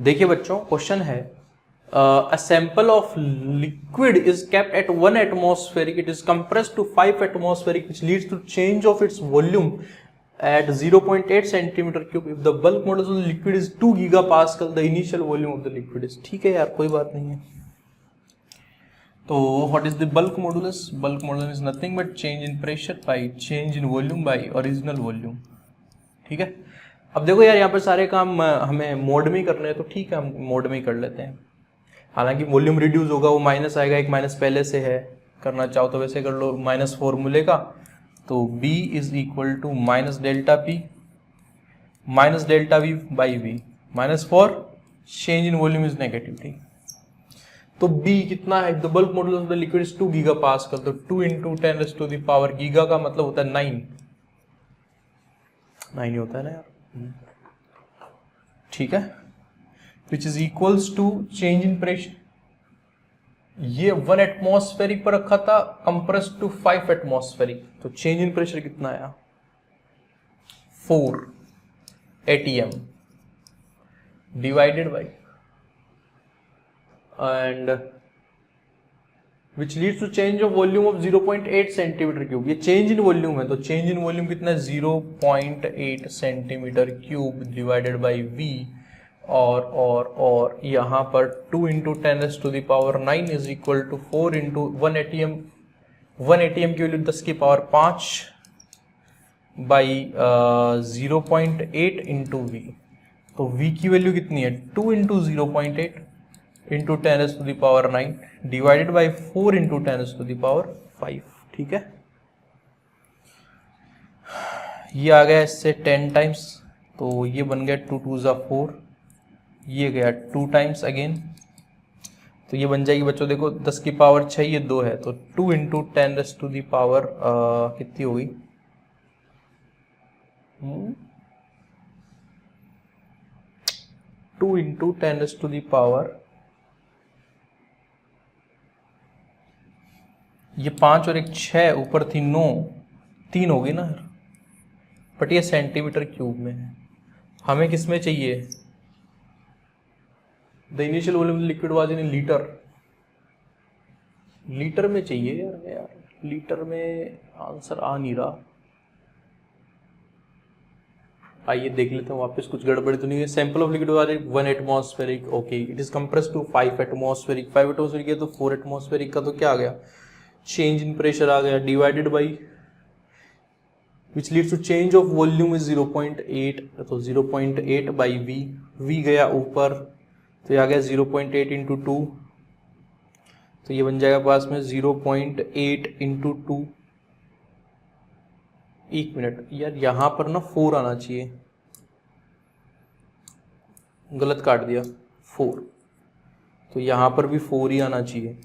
देखिए बच्चों, क्वेश्चन है a sample of liquid is kept at 1 atmospheric, it is compressed to 5 atmospheric, which leads to change of its volume at 0.8 centimeter cube. If the bulk modulus of the liquid is 2 gigapascal, the initial volume of the liquid is. ठीक है यार, कोई बात नहीं है. तो what is the bulk modulus? Bulk modulus is nothing but change in pressure by change in volume by original volume. ठीक है. अब देखो यार, यहाँ पर सारे काम हमें मोड में करने हैं, तो ठीक है हम मोड में कर लेते हैं. हालांकि वॉल्यूम रिड्यूस होगा, वो माइनस आएगा, एक माइनस पहले से है. करना चाहो तो वैसे कर लो, माइनस फॉर्मूले का. तो B is equal to minus delta P minus delta V by V minus for change in volume is negative. ठीक. तो B कितना है? The bulk modulus of the liquid is 2 gigapascal. तो 2 into 10 to the power, giga का मतलब होता है 9 ही होता है ना यार. ठीक है. Which is equals to change in pressure. ये 1 एटमॉस्फेरिक पर रखा था, कंप्रेस टू 5 एटमॉस्फेरिक. तो चेंज इन प्रेशर कितना आया? 4 atm divided by and which leads to change of volume of 0.8 centimetre cube. ये चेंज इन वॉल्यूम है, तो चेंज इन वॉल्यूम कितना है? 0.8 centimetre cube divided by V. और यहाँ पर 2 into 10 to the power 9 is equal to 4 into 1 atm. 1 atm की value 10 की पावर 5 बाई 0.8 इंटू V. तो V की वैल्यू कितनी है? 2 into 0.8 into 10 to the power 9 divided by 4 into 10 to the power 5. ठीक है. ये आ गया इससे 10 टाइम्स, तो ये बन गया 2 2 ज़ा 4. ये गया 2 टाइम्स अगेन, तो ये बन जाएगी बच्चों, देखो 10 की पावर 6, ये 2 है, तो 2 इंटू 10 टू दी पावर कितनी होगी? 2 इंटू 10 टू दी पावर, ये 5 और एक 6, ऊपर थी 9, 3 होगी ना. बट ये सेंटीमीटर क्यूब में है. हमें किस में चाहिए? The initial volume liquid was in litre. Litre में चाहिए यार. लीटर में आंसर आ नहीं रहा. आइए देख लेते हैं वापस, कुछ गड़बड़ी तो नहीं है. Sample of liquid was 1 atmospheric. Okay, it is compressed to 5 atmospheric. 5 atmospheric है तो 4 एटमॉस्फेरिक का तो क्या आ गया? चेंज इन प्रेशर आ गया, divided by which leads to change of volume is 0.8. तो 0.8 बाई V. V गया ऊपर, तो ये आ गया 0.8 इंटू 2. तो ये बन जाएगा पास में 0.8 इंटू 2. एक मिनट यार, यहां पर ना 4 आना चाहिए, गलत काट दिया 4. तो यहां पर भी 4 ही आना चाहिए.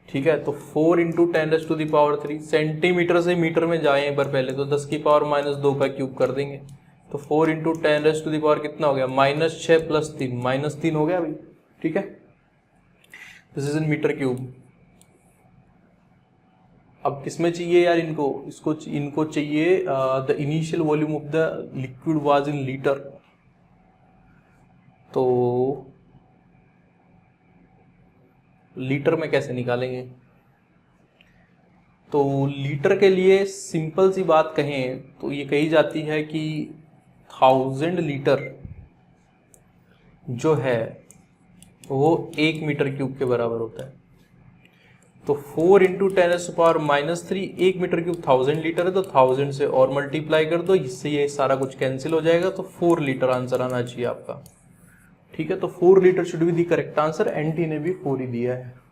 ठीक है. तो 4 into 10 to the power 3. Centimetre से मीटर में जाए एक बार पहले, तो 10 की पावर -2 का क्यूब कर देंगे. तो 4 इंटू 10 टू दी पावर कितना हो गया? -6 प्लस 3, -3 हो गया अभी. ठीक है. This is in metre cube. अब किसमें चाहिए यार इनको चाहिए the initial volume of the liquid was in litre. तो लीटर में कैसे निकालेंगे? तो लीटर के लिए सिंपल सी बात कहें तो ये कही जाती है कि 1000 लीटर जो है वो 1 मीटर क्यूब के बराबर होता है. तो 4 इंटू 10⁻³ 1 मीटर क्यूब 1000 लीटर है, तो 1000 से और मल्टीप्लाई कर दो, इससे ये सारा कुछ कैंसिल हो जाएगा. तो 4 लीटर आंसर आना चाहिए आपका. ठीक है. तो 4 litre should be the correct answer. एनटी ने भी 4 ही दिया है.